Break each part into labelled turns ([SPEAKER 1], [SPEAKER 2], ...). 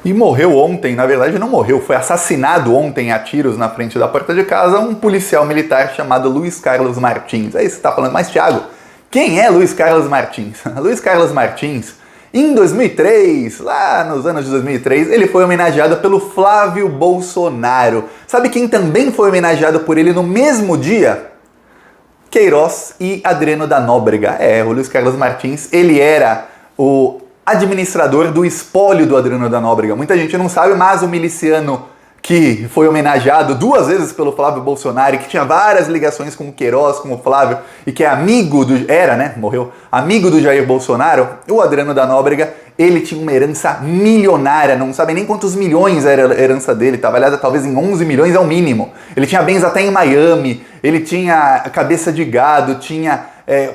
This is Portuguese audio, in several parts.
[SPEAKER 1] E morreu ontem, na verdade não morreu, foi assassinado ontem a tiros na frente da porta de casa um policial militar chamado Luiz Carlos Martins. Aí você tá falando, mas Thiago, quem é Luiz Carlos Martins? Luiz Carlos Martins, em 2003, lá nos anos de 2003, ele foi homenageado pelo Flávio Bolsonaro. Sabe quem também foi homenageado por ele no mesmo dia? Queiroz e Adriano da Nóbrega. O Luiz Carlos Martins, ele era o administrador do espólio do Adriano da Nóbrega. Muita gente não sabe, mas o miliciano que foi homenageado 2 vezes pelo Flávio Bolsonaro, que tinha várias ligações com o Queiroz, com o Flávio, e que é amigo do... morreu. Amigo do Jair Bolsonaro, o Adriano da Nóbrega, ele tinha uma herança milionária, não sabem nem quantos milhões era a herança dele, estava avaliada talvez em 11 milhões, é o mínimo. Ele tinha bens até em Miami, ele tinha cabeça de gado, tinha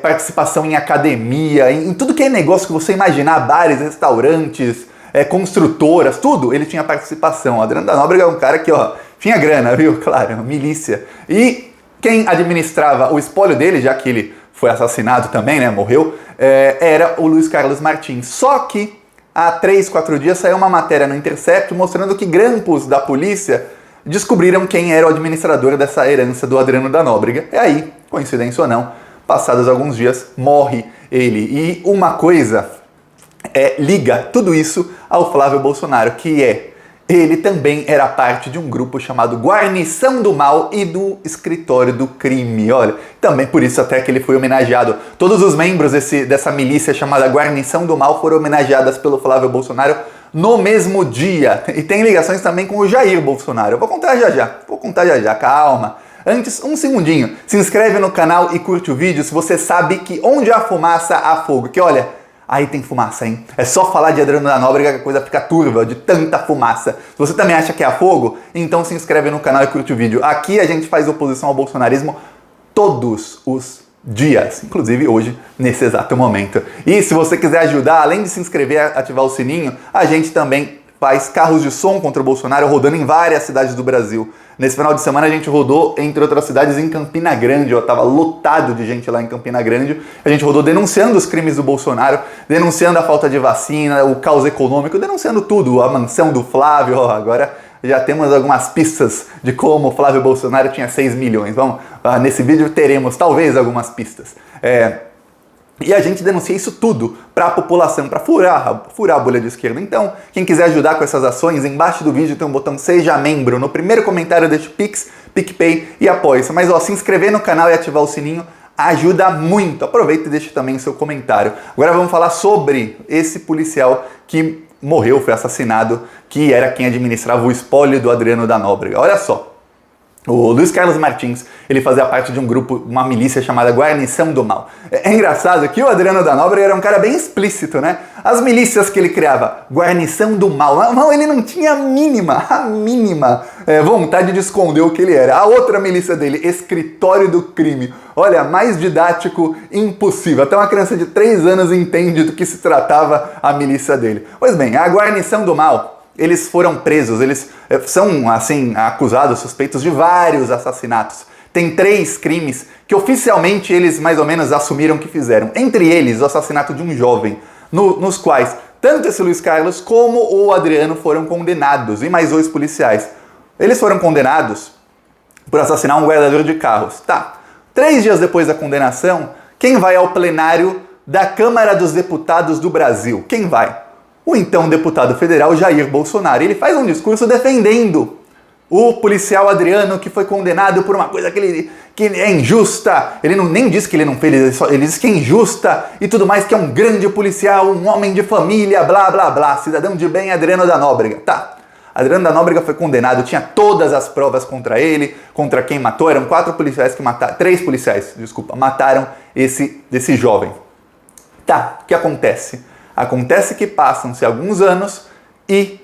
[SPEAKER 1] participação em academia, em tudo que é negócio que você imaginar, bares, restaurantes, construtoras, tudo, ele tinha participação. O Adriano da Nóbrega é um cara que, tinha grana, viu? Claro, milícia. E quem administrava o espólio dele, já que ele foi assassinado também, né, morreu, era o Luiz Carlos Martins. Só que há 3, 4 dias saiu uma matéria no Intercept mostrando que grampos da polícia descobriram quem era o administrador dessa herança do Adriano da Nóbrega. E aí, coincidência ou não, passados alguns dias, morre ele. E uma coisa liga tudo isso ao Flávio Bolsonaro, que ele também era parte de um grupo chamado Guarnição do Mal e do Escritório do Crime. Olha, também por isso até que ele foi homenageado. Todos os membros dessa milícia chamada Guarnição do Mal foram homenageadas pelo Flávio Bolsonaro no mesmo dia. E tem ligações também com o Jair Bolsonaro. Eu vou contar já já, calma. Antes, um segundinho, se inscreve no canal e curte o vídeo se você sabe que onde há fumaça há fogo. Que olha, aí tem fumaça, hein? É só falar de Adriano da Nóbrega que a coisa fica turva, de tanta fumaça. Se você também acha que há fogo, então se inscreve no canal e curte o vídeo. Aqui a gente faz oposição ao bolsonarismo todos os dias, inclusive hoje, nesse exato momento. E se você quiser ajudar, além de se inscrever e ativar o sininho, a gente também faz carros de som contra o Bolsonaro rodando em várias cidades do Brasil. Nesse final de semana a gente rodou, entre outras cidades, em Campina Grande. Tava lotado de gente lá em Campina Grande. A gente rodou denunciando os crimes do Bolsonaro, denunciando a falta de vacina, o caos econômico, denunciando tudo, a mansão do Flávio. Agora já temos algumas pistas de como o Flávio Bolsonaro tinha 6 milhões. Nesse vídeo teremos talvez algumas pistas. E a gente denuncia isso tudo para a população, para furar a bolha de esquerda. Então, quem quiser ajudar com essas ações, embaixo do vídeo tem um botão Seja Membro. No primeiro comentário deixa Pix, PicPay e apoia-se. Mas se inscrever no canal e ativar o sininho ajuda muito. Aproveita e deixa também seu comentário. Agora vamos falar sobre esse policial que morreu, foi assassinado, que era quem administrava o espólio do Adriano da Nóbrega. Olha só. O Luiz Carlos Martins, ele fazia parte de um grupo, uma milícia chamada Guarnição do Mal. É engraçado que o Adriano da Nóbrega era um cara bem explícito, né? As milícias que ele criava, Guarnição do Mal, ele não tinha a mínima vontade de esconder o que ele era. A outra milícia dele, Escritório do Crime. Olha, mais didático impossível. Até uma criança de 3 anos entende do que se tratava a milícia dele. Pois bem, a Guarnição do Mal, eles foram presos, eles são, assim, acusados, suspeitos de vários assassinatos. Tem 3 crimes que oficialmente eles mais ou menos assumiram que fizeram. Entre eles, o assassinato de um jovem, nos quais tanto esse Luiz Carlos como o Adriano foram condenados, e mais 2 policiais. Eles foram condenados por assassinar um guardador de carros. 3 dias depois da condenação, quem vai ao plenário da Câmara dos Deputados do Brasil? Quem vai? O então deputado federal Jair Bolsonaro. Ele faz um discurso defendendo o policial Adriano, que foi condenado por uma coisa que é injusta. Ele nem disse que ele não fez, ele disse que é injusta e tudo mais, que é um grande policial, um homem de família, blá blá blá, cidadão de bem, Adriano da Nóbrega. Adriano da Nóbrega foi condenado, tinha todas as provas contra ele, contra quem matou. Eram 4 policiais que mataram, 3 policiais, mataram esse jovem. O que acontece? Acontece que passam-se alguns anos e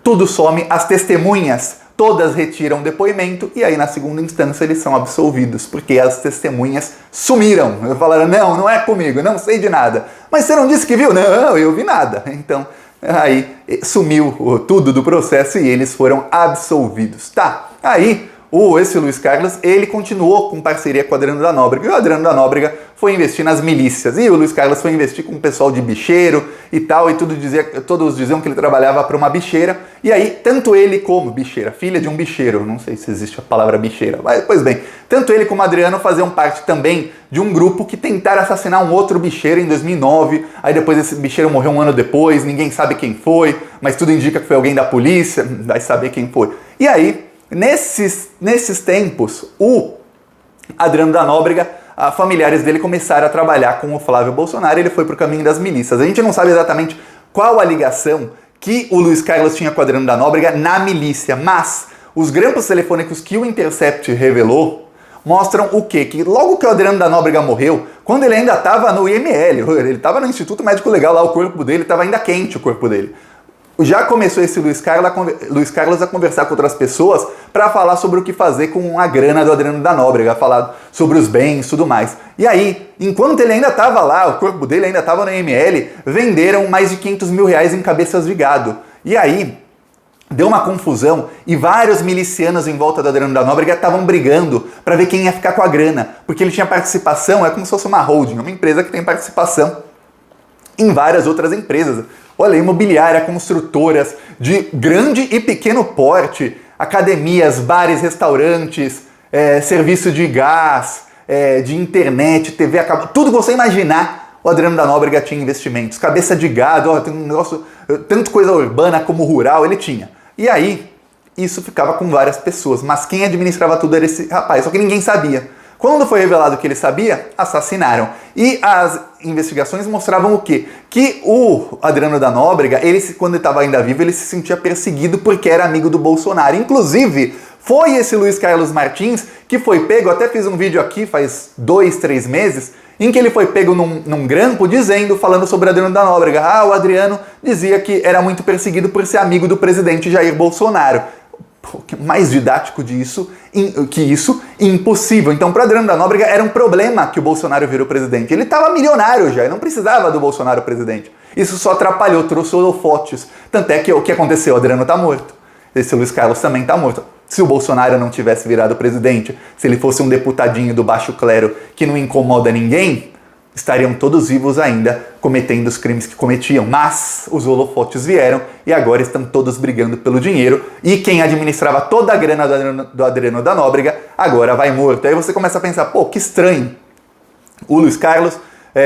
[SPEAKER 1] tudo some, as testemunhas todas retiram depoimento e aí na segunda instância eles são absolvidos, porque as testemunhas sumiram. Falaram, não é comigo, não sei de nada. Mas você não disse que viu? Não, eu vi nada. Então, aí sumiu tudo do processo e eles foram absolvidos. Aí esse Luiz Carlos, ele continuou com parceria com o Adriano da Nóbrega, e o Adriano da Nóbrega foi investir nas milícias, e o Luiz Carlos foi investir com o pessoal de bicheiro e tal, e todos diziam que ele trabalhava para uma bicheira, e aí, tanto ele como bicheira, filha de um bicheiro, não sei se existe a palavra bicheira, mas, pois bem, tanto ele como o Adriano faziam parte também de um grupo que tentaram assassinar um outro bicheiro em 2009, aí depois esse bicheiro morreu um ano depois, ninguém sabe quem foi, mas tudo indica que foi alguém da polícia, vai saber quem foi. E aí, nesses tempos, o Adriano da Nóbrega, familiares dele começaram a trabalhar com o Flávio Bolsonaro e ele foi para o caminho das milícias. A gente não sabe exatamente qual a ligação que o Luiz Carlos tinha com o Adriano da Nóbrega na milícia, mas os grampos telefônicos que o Intercept revelou mostram o quê? Que logo que o Adriano da Nóbrega morreu, quando ele ainda estava no IML, ele estava no Instituto Médico Legal lá, o corpo dele estava ainda quente, o corpo dele. Já começou esse Luiz Carlos a conversar com outras pessoas para falar sobre o que fazer com a grana do Adriano da Nóbrega, falar sobre os bens e tudo mais. E aí, enquanto ele ainda estava lá, o corpo dele ainda estava no IML, venderam mais de 500 mil reais em cabeças de gado. E aí, deu uma confusão e vários milicianos em volta do Adriano da Nóbrega estavam brigando para ver quem ia ficar com a grana, porque ele tinha participação, é como se fosse uma holding, uma empresa que tem participação em várias outras empresas. Olha, imobiliária, construtoras de grande e pequeno porte, academias, bares, restaurantes, serviço de gás, de internet, TV a cabo, tudo que você imaginar, o Adriano da Nóbrega tinha investimentos. Cabeça de gado, tem um negócio, tanto coisa urbana como rural, ele tinha. E aí, isso ficava com várias pessoas, mas quem administrava tudo era esse rapaz, só que ninguém sabia. Quando foi revelado que ele sabia, assassinaram. E as investigações mostravam o quê? Que o Adriano da Nóbrega, quando ele estava ainda vivo, ele se sentia perseguido porque era amigo do Bolsonaro. Inclusive, foi esse Luiz Carlos Martins que foi pego, até fiz um vídeo aqui faz 2, 3 meses, em que ele foi pego num grampo falando sobre o Adriano da Nóbrega. O Adriano dizia que era muito perseguido por ser amigo do presidente Jair Bolsonaro. Mais didático que isso, impossível. Então, para Adriano da Nóbrega era um problema que o Bolsonaro virou presidente. Ele estava milionário já, ele não precisava do Bolsonaro presidente. Isso só atrapalhou, trouxe holofotes. Tanto é que o que aconteceu? O Adriano está morto. Esse Luiz Carlos também está morto. Se o Bolsonaro não tivesse virado presidente, se ele fosse um deputadinho do baixo clero que não incomoda ninguém, estariam todos vivos ainda, cometendo os crimes que cometiam. Mas os holofotes vieram e agora estão todos brigando pelo dinheiro. E quem administrava toda a grana do Adriano da Nóbrega agora vai morto. Aí você começa a pensar, pô, que estranho. O Luiz Carlos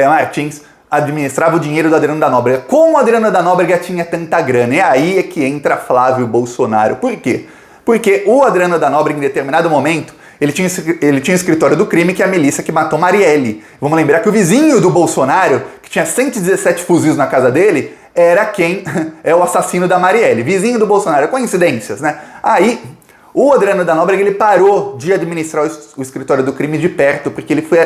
[SPEAKER 1] Martins administrava o dinheiro do Adriano da Nóbrega. Como o Adriano da Nóbrega tinha tanta grana? E aí é que entra Flávio Bolsonaro. Por quê? Porque o Adriano da Nóbrega, em determinado momento, ele tinha o escritório do crime, que é a milícia que matou Marielle. Vamos lembrar que o vizinho do Bolsonaro, que tinha 117 fuzis na casa dele, era quem é o assassino da Marielle. Vizinho do Bolsonaro. Coincidências, né? Aí, o Adriano da Nóbrega, ele parou de administrar o escritório do crime de perto, porque ele foi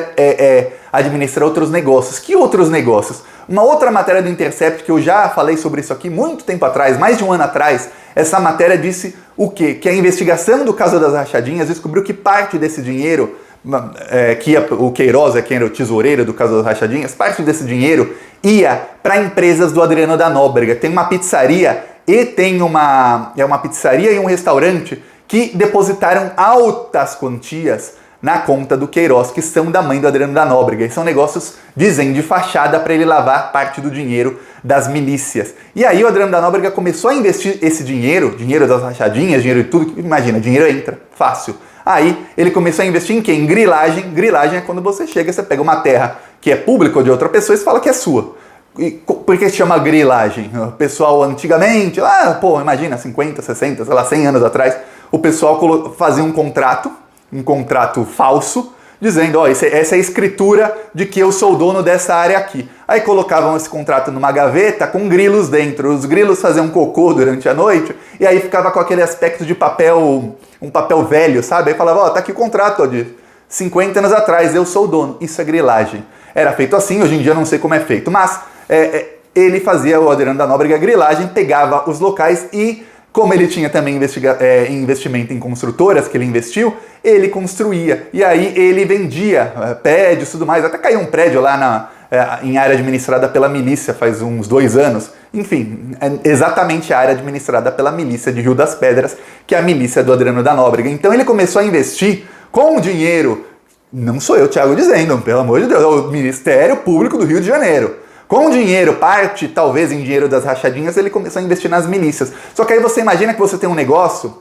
[SPEAKER 1] administrar outros negócios. Que outros negócios? Uma outra matéria do Intercept, que eu já falei sobre isso aqui muito tempo atrás, mais de um ano atrás, essa matéria disse o quê? Que a investigação do caso das rachadinhas descobriu que parte desse dinheiro, o Queiroz, quem era o tesoureiro do caso das rachadinhas, parte desse dinheiro ia para empresas do Adriano da Nóbrega. Tem uma pizzaria uma pizzaria e um restaurante que depositaram altas quantias na conta do Queiroz, que são da mãe do Adriano da Nóbrega. E são negócios, dizem, de fachada para ele lavar parte do dinheiro das milícias. E aí o Adriano da Nóbrega começou a investir esse dinheiro das rachadinhas, dinheiro de tudo, imagina, dinheiro entra, fácil. Aí ele começou a investir em quê? Em grilagem. Grilagem é quando você chega, você pega uma terra que é pública ou de outra pessoa e você fala que é sua. E por que se chama grilagem? O pessoal antigamente, imagina, 50, 60, 100 anos atrás, o pessoal fazia um contrato falso, dizendo, essa é a escritura de que eu sou o dono dessa área aqui. Aí colocavam esse contrato numa gaveta com grilos dentro. Os grilos faziam cocô durante a noite e aí ficava com aquele aspecto de papel, um papel velho, sabe? Aí falava, tá aqui o contrato de 50 anos atrás, eu sou o dono. Isso é grilagem. Era feito assim, hoje em dia eu não sei como é feito, mas ele fazia, o Adriano da Nóbrega, grilagem, pegava os locais e, como ele tinha também investimento em construtoras, que ele investiu, ele construía. E aí ele vendia prédios e tudo mais. Até caiu um prédio lá em área administrada pela milícia faz uns 2 anos. Enfim, é exatamente a área administrada pela milícia de Rio das Pedras, que é a milícia do Adriano da Nóbrega. Então ele começou a investir com o dinheiro, não sou eu, Thiago, dizendo, pelo amor de Deus, é o Ministério Público do Rio de Janeiro. Com o dinheiro, parte talvez em dinheiro das rachadinhas, ele começou a investir nas milícias. Só que aí você imagina que você tem um negócio,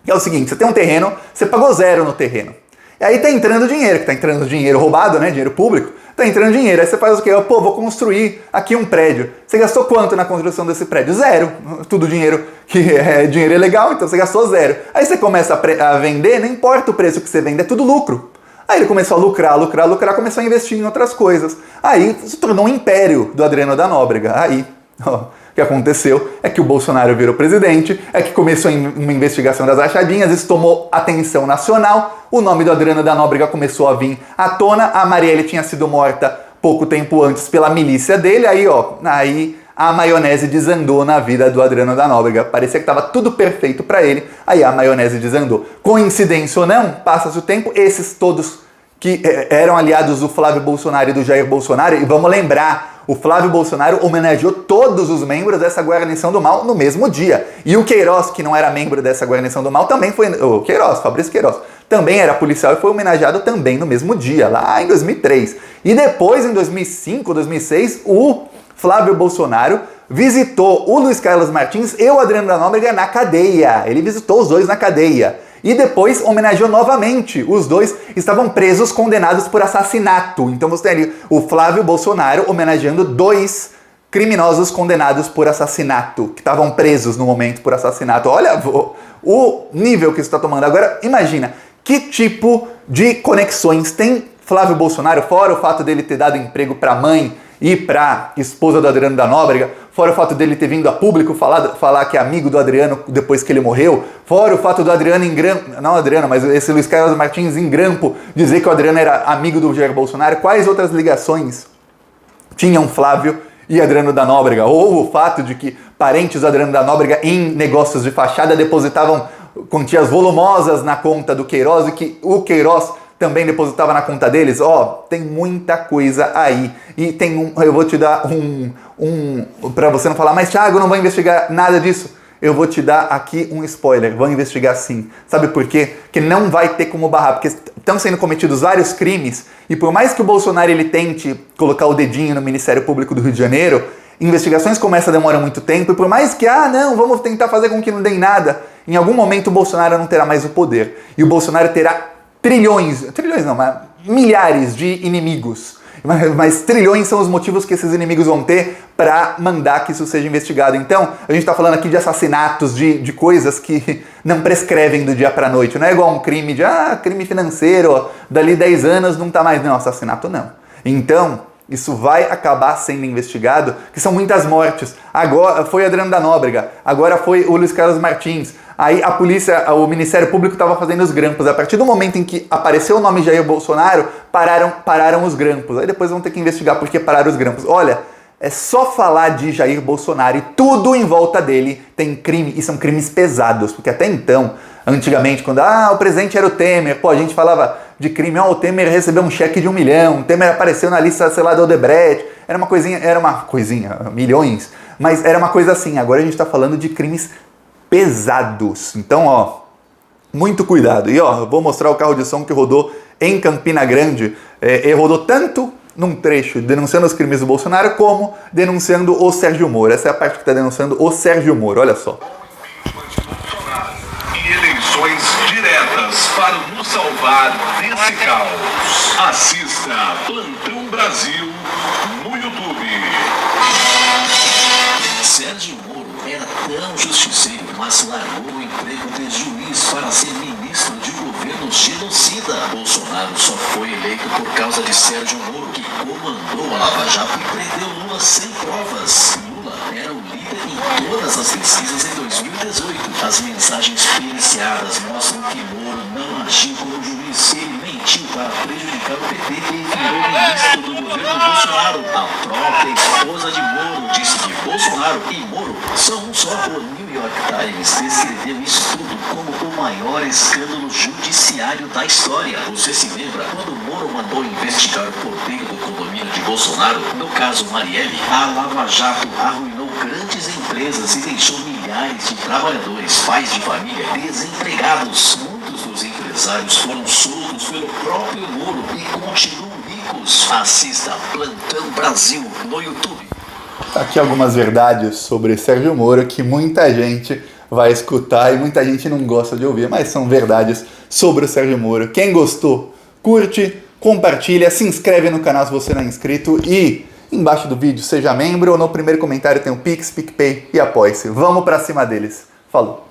[SPEAKER 1] que é o seguinte, você tem um terreno, você pagou 0 no terreno. E aí tá entrando dinheiro, que tá entrando dinheiro roubado, né, dinheiro público, tá entrando dinheiro. Aí você faz o quê? Pô, vou construir aqui um prédio. Você gastou quanto na construção desse prédio? 0. Tudo dinheiro que é dinheiro ilegal, então você gastou 0. Aí você começa a vender, não importa o preço que você vende, é tudo lucro. Aí ele começou a lucrar, começou a investir em outras coisas. Aí se tornou um império do Adriano da Nóbrega. Aí, ó, o que aconteceu é que o Bolsonaro virou presidente, é que começou uma investigação das rachadinhas, isso tomou atenção nacional, o nome do Adriano da Nóbrega começou a vir à tona, a Marielle tinha sido morta pouco tempo antes pela milícia dele, aí a maionese desandou na vida do Adriano da Nóbrega. Parecia que estava tudo perfeito para ele, aí a maionese desandou. Coincidência ou não, passa-se o tempo, esses todos que eram aliados do Flávio Bolsonaro e do Jair Bolsonaro, e vamos lembrar, o Flávio Bolsonaro homenageou todos os membros dessa guarnição do mal no mesmo dia. E o Queiroz, que não era membro dessa guarnição do mal, também foi... O Queiroz, Fabrício Queiroz, também era policial e foi homenageado também no mesmo dia, lá em 2003. E depois, em 2005, 2006, o Flávio Bolsonaro visitou o Luiz Carlos Martins e o Adriano da Nóbrega na cadeia. Ele visitou os dois na cadeia. E depois homenageou novamente. Os dois estavam presos, condenados por assassinato. Então você tem ali o Flávio Bolsonaro homenageando 2 criminosos condenados por assassinato, que estavam presos no momento por assassinato. Olha o nível que isso está tomando. Agora, imagina, que tipo de conexões tem Flávio Bolsonaro, fora o fato dele ter dado emprego para a mãe e para esposa do Adriano da Nóbrega, fora o fato dele ter vindo a público falar que é amigo do Adriano depois que ele morreu, fora o fato do Adriano não Adriano, mas esse Luiz Carlos Martins em Grampo dizer que o Adriano era amigo do Jair Bolsonaro, quais outras ligações tinham Flávio e Adriano da Nóbrega? Ou o fato de que parentes do Adriano da Nóbrega em negócios de fachada depositavam quantias volumosas na conta do Queiroz e que o Queiroz também depositava na conta deles. Tem muita coisa aí. E eu vou te dar para você não falar, mas Thiago, eu não vou investigar nada disso. Eu vou te dar aqui um spoiler, vou investigar sim. Sabe por quê? Porque não vai ter como barrar, porque estão sendo cometidos vários crimes, e por mais que o Bolsonaro ele tente colocar o dedinho no Ministério Público do Rio de Janeiro, investigações como essa demoram muito tempo, e por mais que, não, vamos tentar fazer com que não dê em nada, em algum momento o Bolsonaro não terá mais o poder. E o Bolsonaro terá trilhões não, mas milhares de inimigos. Mas trilhões são os motivos que esses inimigos vão ter para mandar que isso seja investigado. Então, a gente está falando aqui de assassinatos, de coisas que não prescrevem do dia para a noite. Não é igual um crime crime financeiro, dali 10 anos não tá mais. Não, assassinato não. Então, isso vai acabar sendo investigado, que são muitas mortes. Agora foi Adriano da Nóbrega, agora foi o Luiz Carlos Martins. Aí a polícia, o Ministério Público estava fazendo os grampos. A partir do momento em que apareceu o nome Jair Bolsonaro, pararam os grampos. Aí depois vão ter que investigar por que pararam os grampos. Olha, é só falar de Jair Bolsonaro e tudo em volta dele tem crime, e são crimes pesados. Porque até então, antigamente, quando o presidente era o Temer, a gente falava de crime, o Temer recebeu um cheque de 1 milhão, o Temer apareceu na lista, sei lá, do Odebrecht, era uma coisinha, milhões, mas era uma coisa assim. Agora a gente está falando de crimes pesados. Então, muito cuidado. E eu vou mostrar o carro de som que rodou em Campina Grande. Ele rodou tanto num trecho denunciando os crimes do Bolsonaro, como denunciando o Sérgio Moro. Essa é a parte que está denunciando o Sérgio Moro, olha só.
[SPEAKER 2] E eleições diretas para nos salvar desse caos. Assista Plantão Brasil no YouTube.
[SPEAKER 3] Sérgio Moro era tão justiceiro, mas largou o emprego de juiz para ser ministro de governo genocida. Bolsonaro só foi eleito por causa de Sérgio Moro, que comandou a Lava Jato e prendeu Lula sem provas. Lula era o líder em todas as pesquisas em 2018. As mensagens periciadas mostram que Moro não agiu como juiz. Ele mentiu para prejudicar o PT e virou ministro do governo Bolsonaro. A própria esposa de Moro disse que Bolsonaro e Moro são um só. O New York Times descreveu isso tudo como o maior escândalo judiciário da história. Você se lembra quando Moro mandou investigar o porteiro do condomínio de Bolsonaro, no caso Marielle, a Lava Jato arruinou grandes empresas e deixou milhares de trabalhadores, pais de família, desempregados. Muitos dos empresários foram soltos pelo próprio Moro e continuam ricos. Assista Plantão Brasil no YouTube.
[SPEAKER 1] Aqui algumas verdades sobre Sérgio Moro que muita gente vai escutar e muita gente não gosta de ouvir, mas são verdades sobre o Sérgio Moro. Quem gostou, curte, compartilha, se inscreve no canal se você não é inscrito e embaixo do vídeo seja membro ou no primeiro comentário tem o Pix, PicPay e Apoie-se. Vamos pra cima deles. Falou!